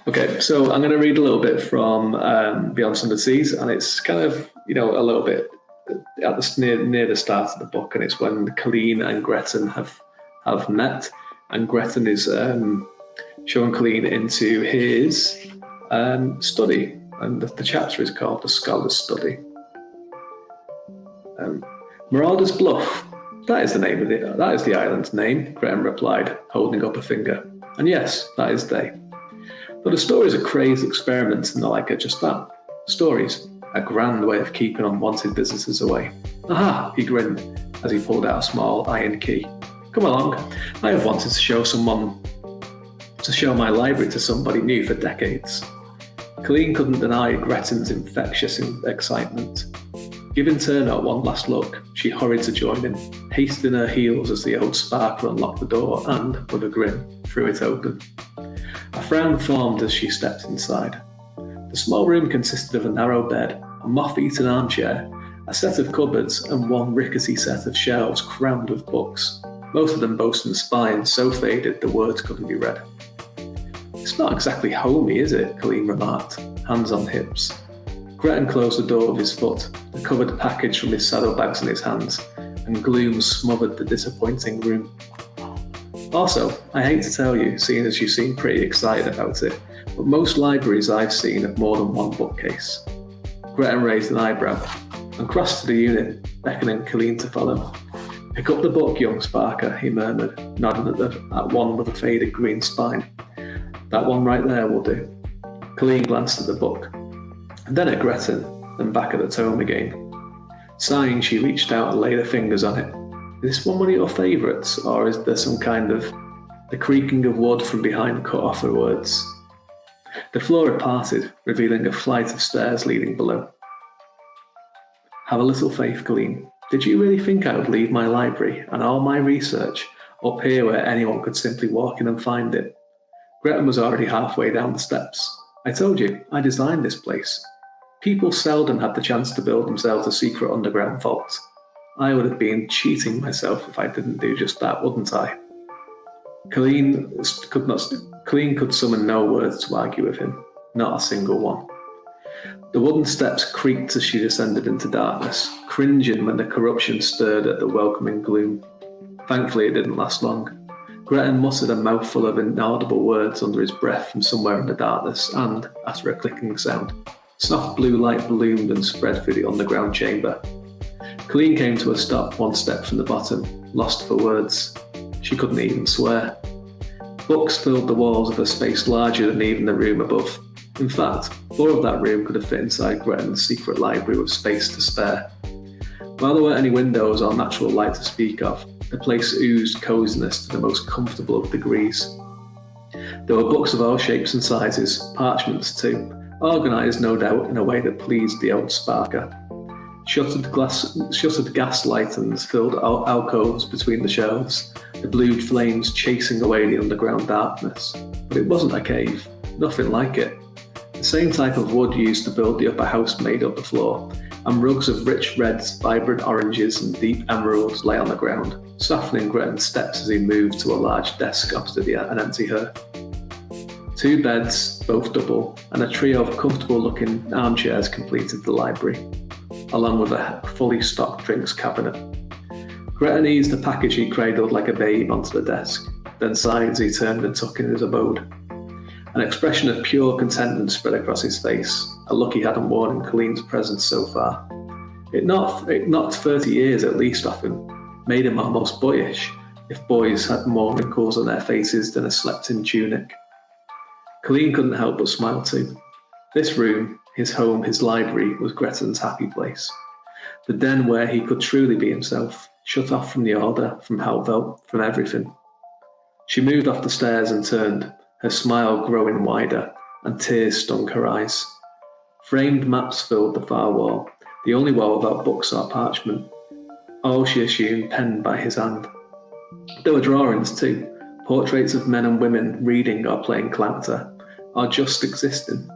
Okay, so I'm going to read a little bit from Beyond Sundered Seas, and it's kind of, a little bit at near the start of the book, and it's when Calene and Greton have met, and Greton is showing Calene into his study, and the chapter is called The Scholar's Study. Marauder's Bluff, that is the island's name, Greton replied, holding up a finger. And yes, that is they. But the stories are crazed experiments and the like are just that. Stories, a grand way of keeping unwanted visitors away. Aha, he grinned as he pulled out a small iron key. Come along, I have wanted to show my library to somebody new for decades. Calene couldn't deny Greton's infectious excitement. Giving Turner one last look, she hurried to join him, hasting her heels as the old sparker unlocked the door and, with a grin, threw it open. A frown formed as she stepped inside. The small room consisted of a narrow bed, a moth-eaten armchair, a set of cupboards, and one rickety set of shelves crammed with books, most of them boasting spines so faded the words couldn't be read. It's not exactly homey, is it? Calene remarked, hands on hips. Greton closed the door with his foot, the covered package from his saddlebags in his hands, and gloom smothered the disappointing room. Also, I hate to tell you, seeing as you seem pretty excited about it, but most libraries I've seen have more than one bookcase. Greton raised an eyebrow and crossed to the unit, beckoning Calene to follow. Pick up the book, young Sparker, he murmured, nodding at one with a faded green spine. That one right there will do. Calene glanced at the book, and then at Greton, and back at the tome again. Sighing, she reached out and laid her fingers on it. Is this one of your favourites, or is there some kind of... The creaking of wood from behind cut off her words. The floor had parted, revealing a flight of stairs leading below. Have a little faith, Calene. Did you really think I would leave my library and all my research up here where anyone could simply walk in and find it? Greton was already halfway down the steps. I told you, I designed this place. People seldom had the chance to build themselves a secret underground vault. I would have been cheating myself if I didn't do just that, wouldn't I? Calene could summon no words to argue with him, not a single one. The wooden steps creaked as she descended into darkness, cringing when the corruption stirred at the welcoming gloom. Thankfully, it didn't last long. Greton muttered a mouthful of inaudible words under his breath from somewhere in the darkness, and, after a clicking sound, soft blue light ballooned and spread through the underground chamber. Calene came to a stop one step from the bottom, lost for words. She couldn't even swear. Books filled the walls of a space larger than even the room above. In fact, more of that room could have fit inside Greton's secret library with space to spare. While there weren't any windows or natural light to speak of, the place oozed coziness to the most comfortable of degrees. There were books of all shapes and sizes, parchments too, organised no doubt in a way that pleased the old Sparker. Shuttered gas lanterns filled alcoves between the shelves, the blued flames chasing away the underground darkness. But it wasn't a cave, nothing like it. The same type of wood used to build the upper house made up the floor, and rugs of rich reds, vibrant oranges and deep emeralds lay on the ground, softening Greton's steps as he moved to a large desk opposite an empty hearth. 2 beds, both double, and a trio of comfortable-looking armchairs completed the library, along with a fully stocked drinks cabinet. Greton eased the package he cradled like a babe onto the desk, then sighed as he turned and took in his abode. An expression of pure contentment spread across his face, a look he hadn't worn in Calene's presence so far. It knocked 30 years at least off him, made him almost boyish, if boys had more wrinkles on their faces than a slept-in tunic. Calene couldn't help but smile too. This room, his home, his library, was Greton's happy place. The den where he could truly be himself, shut off from the Order, from Haltveldt, from everything. She moved off the stairs and turned, her smile growing wider, and tears stung her eyes. Framed maps filled the far wall, the only wall without books or parchment, all she assumed penned by his hand. There were drawings too, portraits of men and women reading or playing clanctor, or just existing.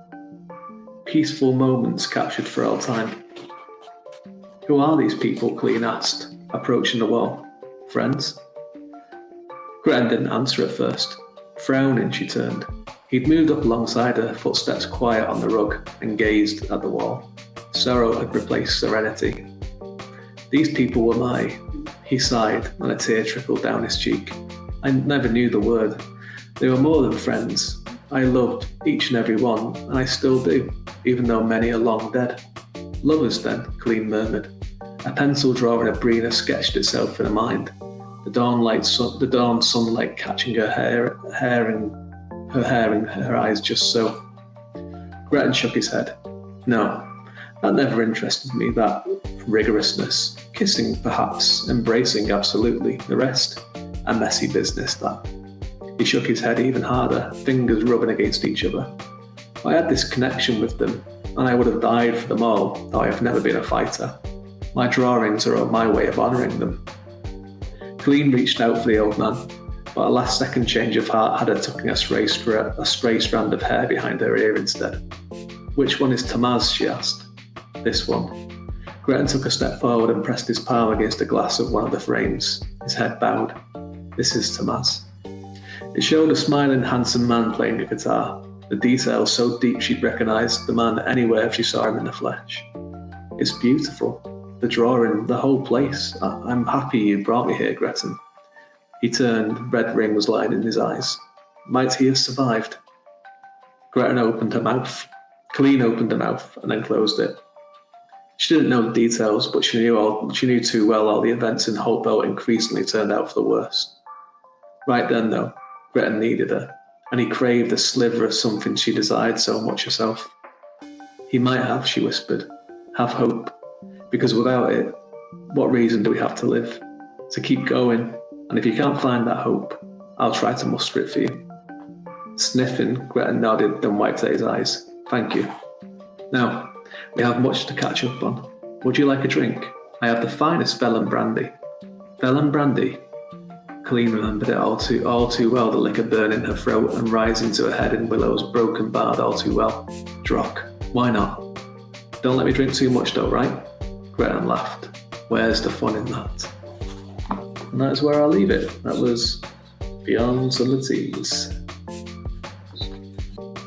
Peaceful moments captured for all time. Who are these people? Calene asked, approaching the wall. Friends? Greton didn't answer at first. Frowning, she turned. He'd moved up alongside her, footsteps quiet on the rug, and gazed at the wall. Sorrow had replaced serenity. These people were he sighed, and a tear trickled down his cheek. I never knew the word. They were more than friends. I loved each and every one, and I still do, even though many are long dead. Lovers then, Calene murmured. A pencil drawing a Brina sketched itself in her mind. The dawn sunlight catching her hair and her eyes just so. Greton shook his head. No, that never interested me, that rigorousness. Kissing, perhaps, embracing, absolutely. The rest, a messy business, that. He shook his head even harder, fingers rubbing against each other. I had this connection with them, and I would have died for them all, though I have never been a fighter. My drawings are my way of honouring them. Calene reached out for the old man, but a last-second change of heart had her tucking a stray strand of hair behind her ear instead. Which one is Tamaz, she asked. This one. Greton took a step forward and pressed his palm against the glass of one of the frames. His head bowed. This is Tamaz. It showed a smiling, handsome man playing a guitar, the details so deep she'd recognised the man anywhere if she saw him in the flesh. It's beautiful. The drawing, the whole place. I'm happy you brought me here, Greton. He turned, red ring was lying in his eyes. Might he have survived? Greton opened her mouth. Calene opened her mouth and then closed it. She didn't know the details, but she knew too well all the events in Haltveldt increasingly turned out for the worst. Right then, though, Greton needed her, and he craved a sliver of something she desired so much herself. He might have, she whispered, have hope, because without it, what reason do we have to live? To keep going, and if you can't find that hope, I'll try to muster it for you. Sniffing, Greton nodded, then wiped at his eyes. Thank you. Now, we have much to catch up on. Would you like a drink? I have the finest Vellum brandy. Vellum brandy? Calene remembered it all too well, the liquor burning her throat and rising to her head in Willow's broken bard all too well. Drock, why not? Don't let me drink too much though, right? Greton laughed. Where's the fun in that? And that's where I'll leave it. That was Beyond Solitude.